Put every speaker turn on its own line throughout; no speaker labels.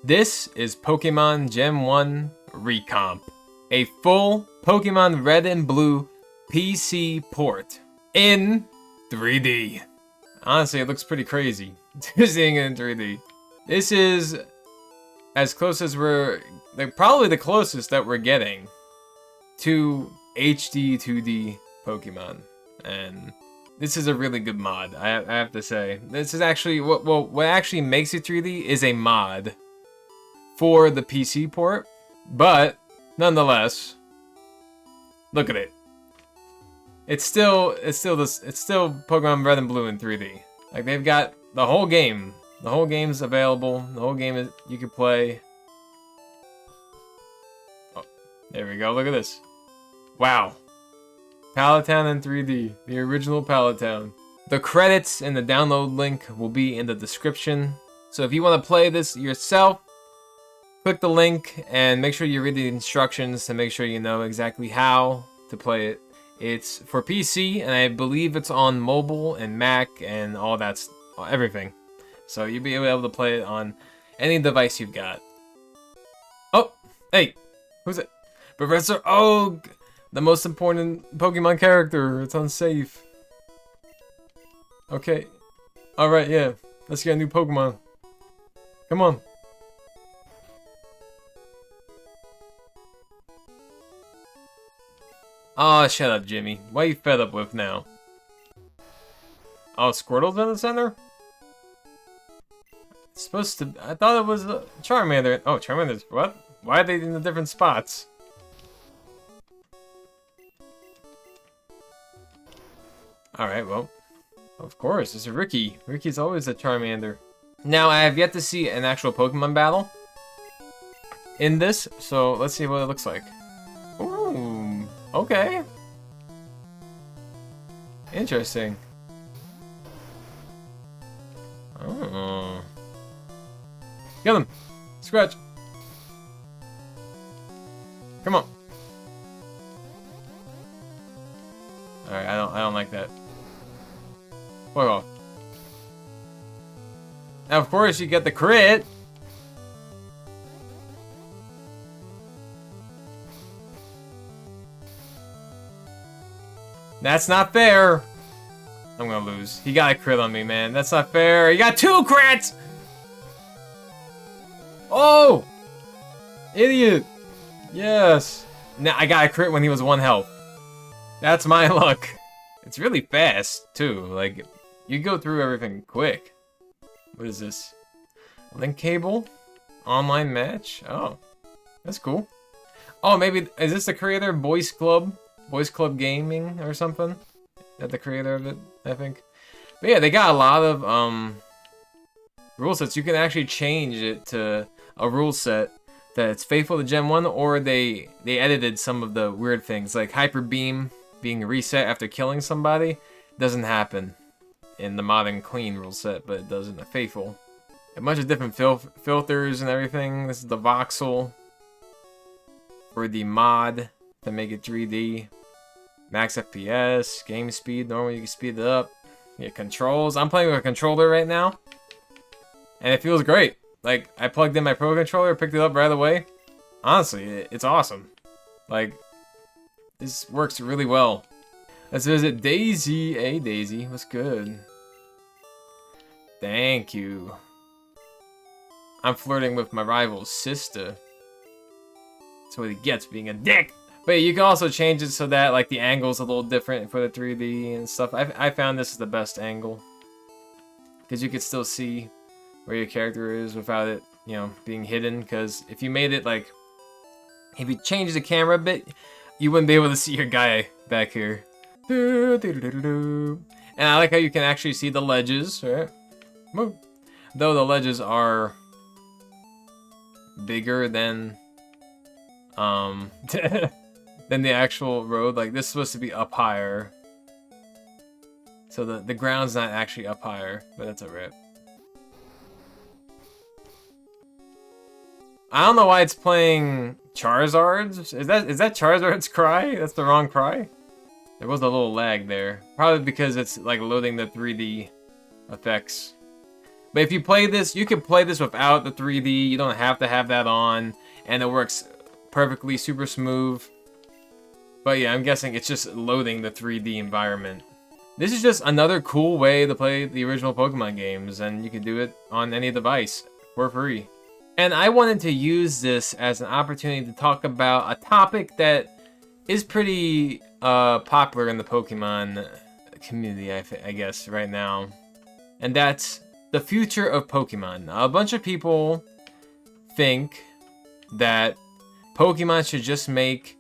This is Pokemon Gen 1 Recomp, a full Pokemon Red and Blue PC port in 3D. Honestly, it looks pretty crazy seeing it in 3D. This is as close as probably the closest that we're getting to HD 2D Pokemon, and this is a really good mod. I have to say, this is actually what actually makes it 3D is a mod for the PC port, but nonetheless, look at it. It's still Pokemon Red and Blue in 3D. Like, they've got the whole game. The whole game's available. The whole game is, you can play. Oh, there we go. Look at this. Wow. Pallet Town in 3D. The original Pallet Town. The credits and the download link will be in the description. So if you want to play this yourself, click the link and make sure you read the instructions to make sure you know exactly how to play it. It's for PC, and I believe it's on mobile and Mac and all that's everything. So you'll be able to play it on any device you've got. Oh, hey, who's it? Professor Oak, the most important Pokemon character. It's unsafe. Okay, all right, yeah. Let's get a new Pokemon. Come on. Oh, shut up, Jimmy. What are you fed up with now? Oh, Squirtle's in the center? It's supposed to... I thought it was Charmander. Oh, Charmander's... What? Why are they in the different spots? Alright, well... Of course, it's a Ricky. Ricky's always a Charmander. Now, I have yet to see an actual Pokemon battle in this, so let's see what it looks like. Ooh... Okay. Interesting. Oh. Get him! Scratch! Come on. Alright, I don't like that. Fuck off. Now of course you get the crit! That's not fair. I'm gonna lose. He got a crit on me, man. That's not fair. He got 2 crits! Oh! Idiot! Yes. Now I got a crit when he was 1 health. That's my luck. It's really fast, too. Like, you go through everything quick. What is this? Link cable? Online match? Oh. That's cool. Oh, maybe... Is this the creator of Boys Club? Boys Club Gaming or something? That the creator of it, I think. But yeah, they got a lot of rule sets. You can actually change it to a rule set that's faithful to Gen 1, or they edited some of the weird things, like Hyper Beam being reset after killing somebody. Doesn't happen in the modern clean rule set, but it does in the faithful. A bunch of different filters and everything. This is the voxel for the mod to make it 3D. Max FPS, game speed, normally you can speed it up. Yeah, controls. I'm playing with a controller right now, and it feels great. Like, I plugged in my Pro Controller, picked it up right away. Honestly, it's awesome. Like, this works really well. Let's visit Daisy. Hey, Daisy, what's good? Thank you. I'm flirting with my rival's sister. That's what he gets being a dick. But you can also change it so that, like, the angle's a little different for the 3D and stuff. I found this is the best angle, because you can still see where your character is without it, you know, being hidden. Because if you made it, like, if you change the camera a bit, you wouldn't be able to see your guy back here. And I like how you can actually see the ledges, right? Though the ledges are bigger than than the actual road. Like, this is supposed to be up higher, so the ground's not actually up higher, but that's alright. I don't know why it's playing Charizard's. Is that Charizard's cry? That's the wrong cry. There was a little lag there, probably because it's like loading the 3D effects. But if you play this, you can play this without the 3D. You don't have to have that on, and it works perfectly, super smooth. But yeah, I'm guessing it's just loading the 3D environment. This is just another cool way to play the original Pokemon games, and you can do it on any device for free. And I wanted to use this as an opportunity to talk about a topic that is pretty popular in the Pokemon community, I guess, right now. And that's the future of Pokemon. Now, a bunch of people think that Pokemon should just make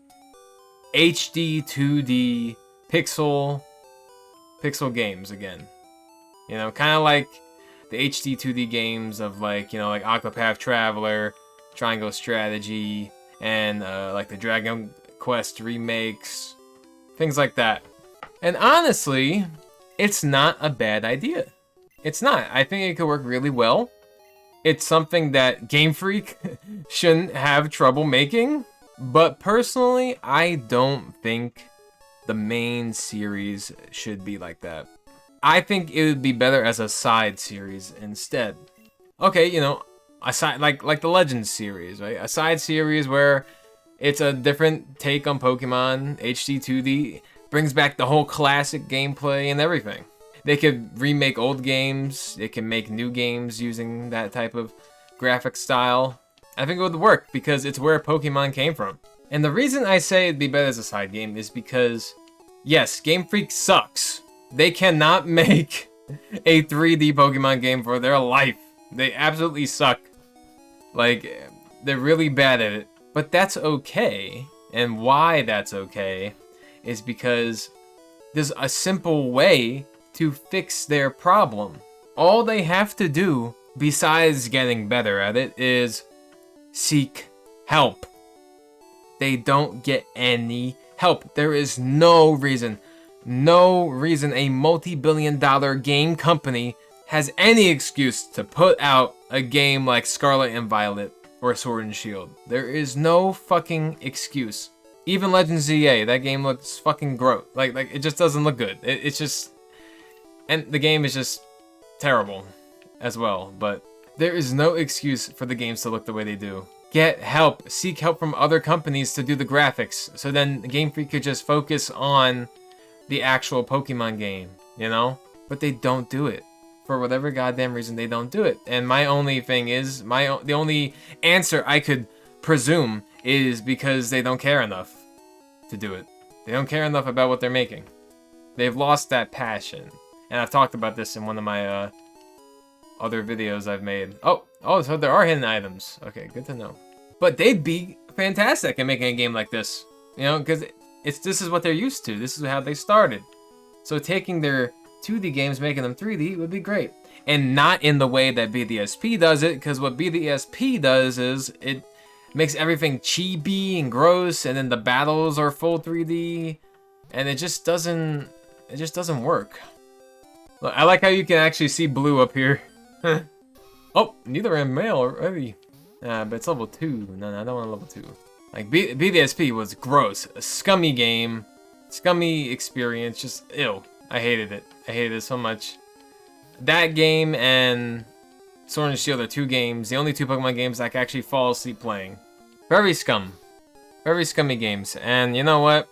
HD 2D pixel games again. You know, kind of like the HD 2D games of like, you know, like Octopath Traveler, Triangle Strategy, and like the Dragon Quest remakes, things like that. And honestly, it's not a bad idea. It's not. I think it could work really well. It's something that Game Freak shouldn't have trouble making. But personally, I don't think the main series should be like that. I think it would be better as a side series instead. Okay, you know, a side like the Legends series, right? A side series where it's a different take on Pokemon, HD 2D, brings back the whole classic gameplay and everything. They could remake old games, they can make new games using that type of graphic style. I think it would work because it's where Pokemon came from. And the reason I say it'd be better as a side game is because, yes, Game Freak sucks. They cannot make a 3D Pokemon game for their life. They absolutely suck. Like, they're really bad at it. But that's okay. And why that's okay is because there's a simple way to fix their problem. All they have to do, besides getting better at it, is seek help. They don't get any help. There is no reason a multi-billion-dollar game company has any excuse to put out a game like Scarlet and Violet or Sword and Shield. There is no fucking excuse. Even Legends ZA, that game looks fucking gross. Like it just doesn't look good. It's just, and the game is just terrible as well. But there is no excuse for the games to look the way they do. Get help. Seek help from other companies to do the graphics. So then Game Freak could just focus on the actual Pokemon game, you know? But they don't do it. For whatever goddamn reason, they don't do it. And my only thing is, the only answer I could presume is because they don't care enough to do it. They don't care enough about what they're making. They've lost that passion. And I've talked about this in one of my other videos I've made. Oh, so there are hidden items. Okay, good to know. But they'd be fantastic at making a game like this. You know, because this is what they're used to. This is how they started. So taking their 2D games, making them 3D would be great. And not in the way that BDSP does it, because what BDSP does is it makes everything chibi and gross, and then the battles are full 3D, and it just doesn't work. Look, I like how you can actually see blue up here. Oh, neither am male already. But it's level 2. No, I don't want level 2. Like, BDSP was gross. A scummy game. Scummy experience. Just, ew. I hated it. I hated it so much. That game and Sword and Shield are 2 games. The only 2 Pokemon games I can actually fall asleep playing. Very scum. Very scummy games. And you know what?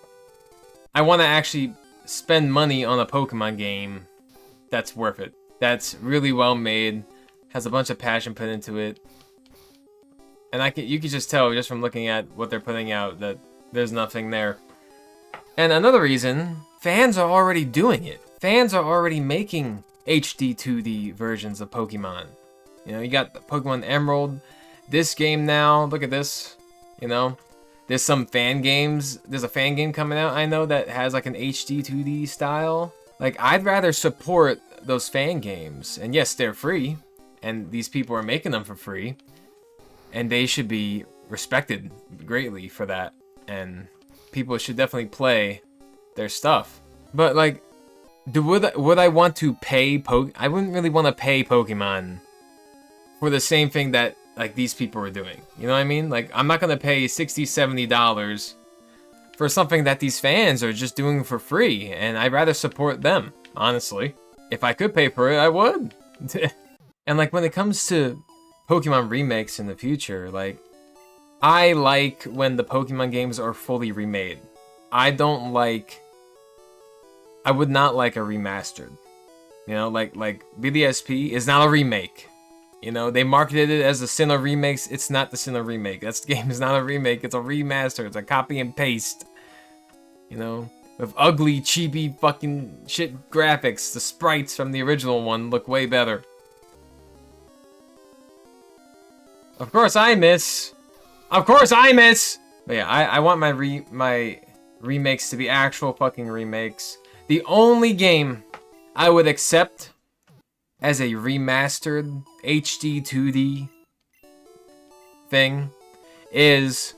I want to actually spend money on a Pokemon game that's worth it. That's really well made. Has a bunch of passion put into it. And you can just tell just from looking at what they're putting out that there's nothing there. And another reason, fans are already doing it. Fans are already making HD 2D versions of Pokemon. You know, you got Pokemon Emerald, this game now, look at this, you know. There's some fan games, there's a fan game coming out, I know, that has like an HD 2D style. Like, I'd rather support those fan games. And yes, they're free, and these people are making them for free. And they should be respected greatly for that. And people should definitely play their stuff. But like, would I want to pay I wouldn't really want to pay Pokemon for the same thing that like these people are doing. You know what I mean? Like, I'm not gonna pay $60, $70 for something that these fans are just doing for free, and I'd rather support them, honestly. If I could pay for it, I would. And like when it comes to Pokemon remakes in the future, like I like when the Pokemon games are fully remade. I would not like a remastered. You know, like BDSP is not a remake. You know, they marketed it as the Sinnoh remakes. It's not the Sinnoh remake. That game is not a remake. It's a remaster. It's a copy and paste. You know, with ugly, cheapy, fucking shit graphics. The sprites from the original one look way better. Of course I miss. Of course I miss. But yeah, I want my remakes to be actual fucking remakes. The only game I would accept as a remastered HD 2D thing is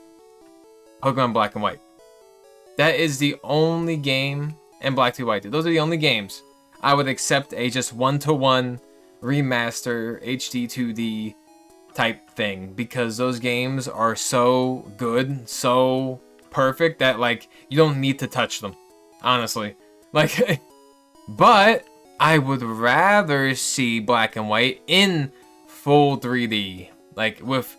Pokemon Black and White. That is the only game, and Black 2 White 2. Those are the only games I would accept a just one-to-one remaster HD 2D type thing, because those games are so good, so perfect that like you don't need to touch them, honestly. Like, but I would rather see Black and White in full 3D, like with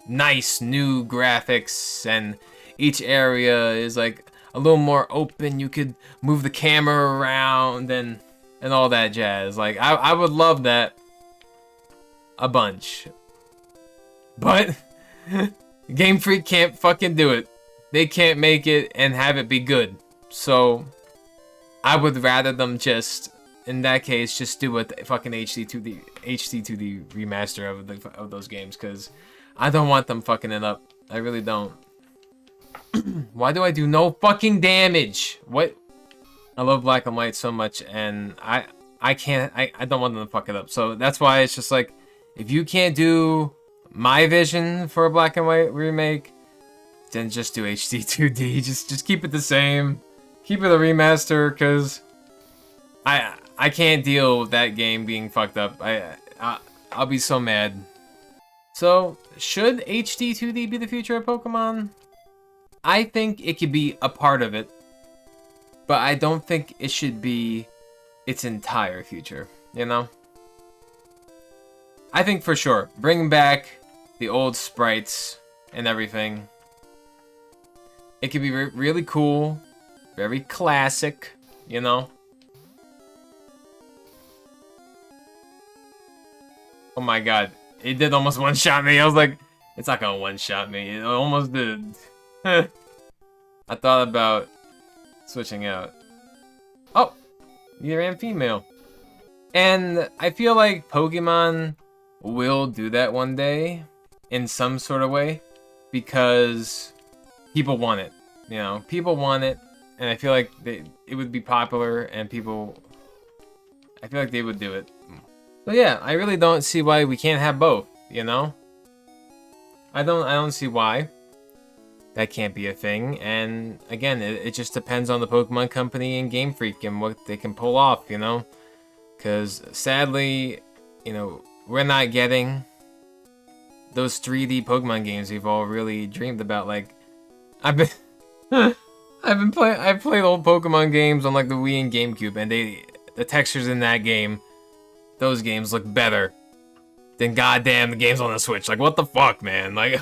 nice new graphics, and each area is like a little more open. You could move the camera around and all that jazz. Like I would love that a bunch. But Game Freak can't fucking do it. They can't make it and have it be good. So I would rather them just, in that case, just do a fucking HD 2D remaster of those games, because I don't want them fucking it up. I really don't. Why do I do no fucking damage? What? I love Black and White so much, and I don't want them to fuck it up. So that's why it's just like, if you can't do my vision for a Black and White remake, then just do HD 2D. Just keep it the same. Keep it a remaster, because I can't deal with that game being fucked up. I'll be so mad. So, should HD 2D be the future of Pokemon? I think it could be a part of it, but I don't think it should be its entire future, you know? I think for sure, bring back the old sprites and everything. It could be really cool, very classic, you know? Oh my god, it did almost one-shot me. I was like, it's not gonna one-shot me. It almost did. I thought about switching out. Oh, you ran female. And I feel like Pokemon will do that one day in some sort of way, because people want it. You know, people want it, and I feel like it would be popular, and I feel like they would do it. So yeah, I really don't see why we can't have both, you know? I don't see why that can't be a thing, and again, it just depends on the Pokemon Company and Game Freak and what they can pull off, you know? Because sadly, you know, we're not getting those 3D Pokemon games we've all really dreamed about. Like, I've played old Pokemon games on like the Wii and GameCube, and the textures in that game, those games look better than goddamn the games on the Switch. Like, what the fuck, man? Like,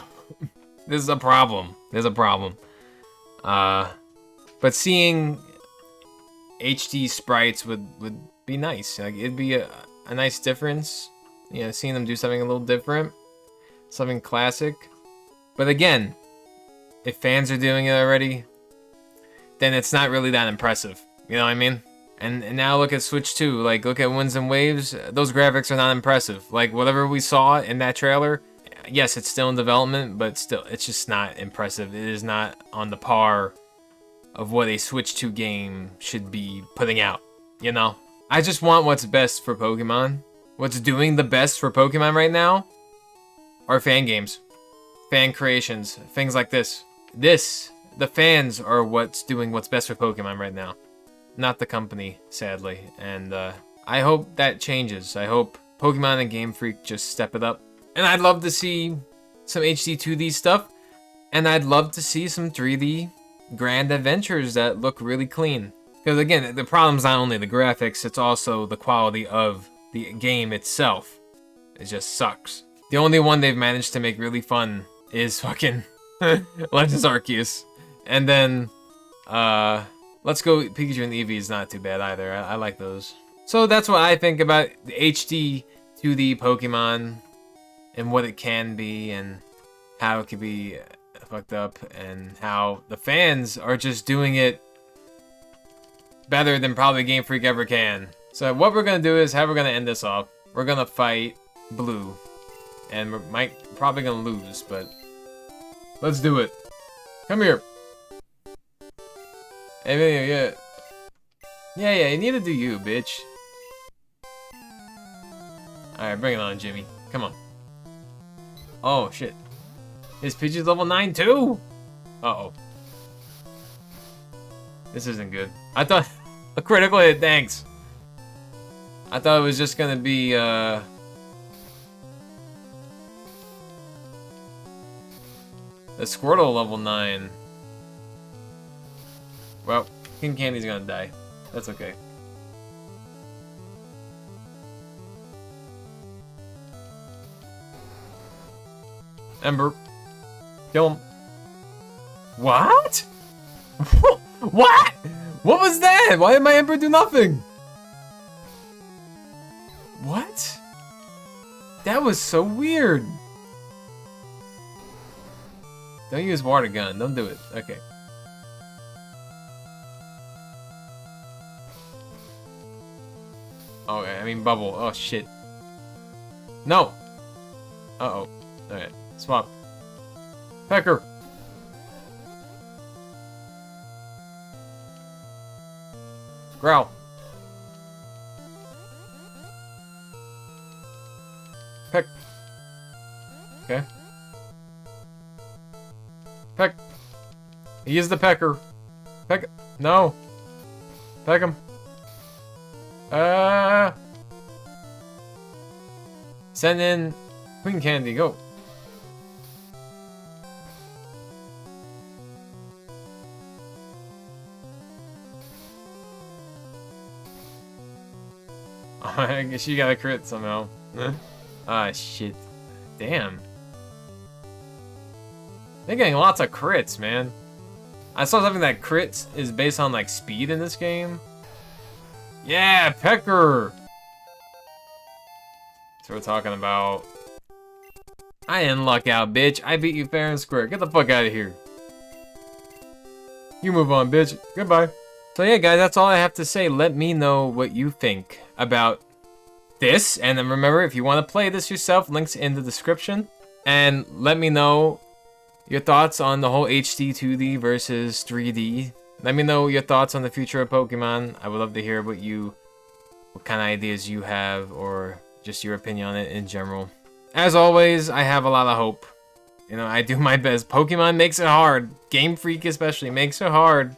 this is a problem. There's a problem. But seeing HD sprites would be nice. Like, it'd be a nice difference. You know, seeing them do something a little different, something classic. But again, if fans are doing it already, then it's not really that impressive. You know what I mean? And now look at Switch 2. Like, look at Winds and Waves. Those graphics are not impressive. Like, whatever we saw in that trailer, yes, it's still in development, but still, it's just not impressive. It is not on the par of what a Switch 2 game should be putting out, you know? I just want what's best for Pokemon. What's doing the best for Pokemon right now are fan games, fan creations, things like this. The fans are what's doing what's best for Pokemon right now, not the company, sadly. And I hope that changes. I hope Pokemon and Game Freak just step it up. And I'd love to see some HD 2D stuff, and I'd love to see some 3D grand adventures that look really clean. Because again, the problem's not only the graphics, it's also the quality of the game itself. It just sucks. The only one they've managed to make really fun is fucking Legends Arceus. And then, Let's Go Pikachu and Eevee is not too bad either. I like those. So that's what I think about the HD 2D Pokemon and what it can be and how it could be fucked up and how the fans are just doing it better than probably Game Freak ever can. So what we're gonna do is how we're gonna end this off. We're gonna fight Blue, and we're probably gonna lose, but let's do it. Come here. Hey, yeah, you need to do you, bitch. Alright, bring it on, Jimmy. Come on. Oh, shit. His Pidgey's level 9 too? Uh-oh. This isn't good. I thought... a critical hit, thanks. I thought it was just gonna be, the Squirtle level 9. Well, King Candy's gonna die. That's okay. Ember. Kill him. What? What? What was that? Why did my Ember do nothing? What? That was so weird. Don't use water gun. Don't do it. Okay. Oh, I mean bubble. Oh, shit. No. Uh-oh. Alright. Swap. Pecker. Growl. Peck. Okay. Peck. He is the pecker. Peck. No. Peck him. Send in Queen Candy. Go. I guess you got a crit somehow. Ah, shit. Damn. They're getting lots of crits, man. I saw something that crits is based on, like, speed in this game. Yeah, Pecker! That's what we're talking about. I didn't luck out, bitch. I beat you fair and square. Get the fuck out of here. You move on, bitch. Goodbye. So yeah, guys, that's all I have to say. Let me know what you think about this. And then remember, if you want to play this yourself, links in the description. And let me know your thoughts on the whole HD 2D versus 3D. Let me know your thoughts on the future of Pokemon. I would love to hear what kind of ideas you have, or just your opinion on it in general. As always, I have a lot of hope. You know, I do my best. Pokemon makes it hard. Game Freak especially makes it hard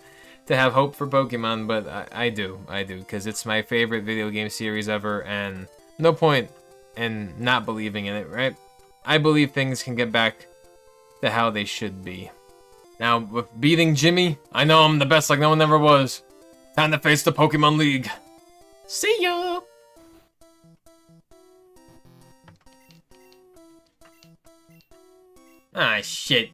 to have hope for Pokemon, but I do, because it's my favorite video game series ever, and no point in not believing in it, right? I believe things can get back to how they should be. Now, with beating Jimmy, I know I'm the best like no one ever was. Time to face the Pokemon League. See ya! Ah, shit.